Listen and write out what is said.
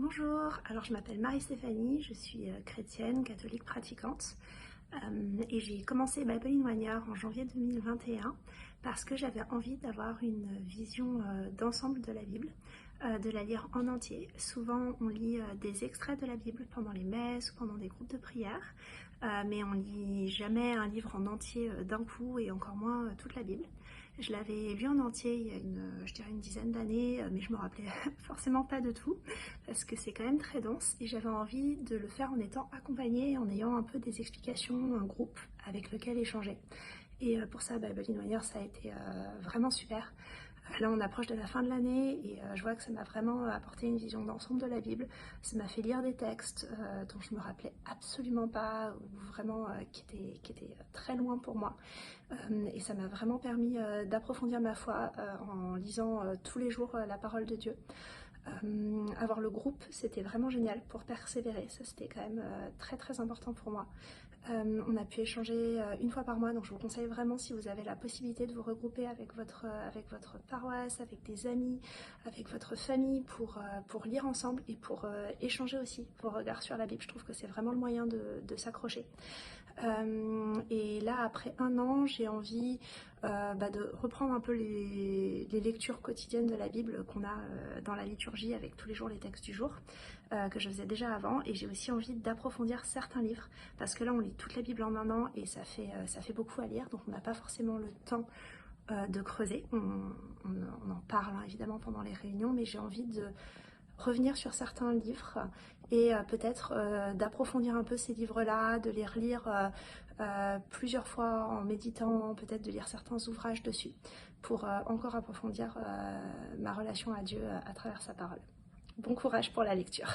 Bonjour, alors je m'appelle Marie-Stéphanie, je suis chrétienne, catholique pratiquante et j'ai commencé Bible in 1 Year en janvier 2021 parce que j'avais envie d'avoir une vision d'ensemble de la Bible, de la lire en entier. Souvent on lit des extraits de la Bible pendant les messes ou pendant des groupes de prière, mais on lit jamais un livre en entier d'un coup et encore moins toute la Bible. Je l'avais lu en entier il y a je dirais une dizaine d'années, mais je me rappelais forcément pas de tout parce que c'est quand même très dense et j'avais envie de le faire en étant accompagnée, en ayant un peu des explications, un groupe avec lequel échanger. Et pour ça, Bible in 1 Year, ça a été vraiment super. Là, on approche de la fin de l'année et je vois que ça m'a vraiment apporté une vision d'ensemble de la Bible. Ça m'a fait lire des textes dont je me rappelais absolument pas ou vraiment qui étaient très loin pour moi. Et ça m'a vraiment permis d'approfondir ma foi en lisant tous les jours la parole de Dieu. Avoir le groupe, c'était vraiment génial pour persévérer. Ça, c'était quand même très très important pour moi. On a pu échanger une fois par mois, donc je vous conseille vraiment, si vous avez la possibilité, de vous regrouper avec votre paroisse, avec des amis, avec votre famille pour lire ensemble et pour échanger aussi vos regards sur la Bible. Je trouve que c'est vraiment le moyen de s'accrocher. Et là, après 1 an, j'ai envie de reprendre un peu les lectures quotidiennes de la Bible qu'on a dans la liturgie avec tous les jours les textes du jour, que je faisais déjà avant. Et j'ai aussi envie d'approfondir certains livres, parce que là, on lit toute la Bible en 1 an et ça fait beaucoup à lire, donc on n'a pas forcément le temps de creuser. On en parle hein, évidemment pendant les réunions, mais j'ai envie de revenir sur certains livres et peut-être d'approfondir un peu ces livres-là, de les relire plusieurs fois en méditant, peut-être de lire certains ouvrages dessus pour encore approfondir ma relation à Dieu à travers sa parole. Bon courage pour la lecture.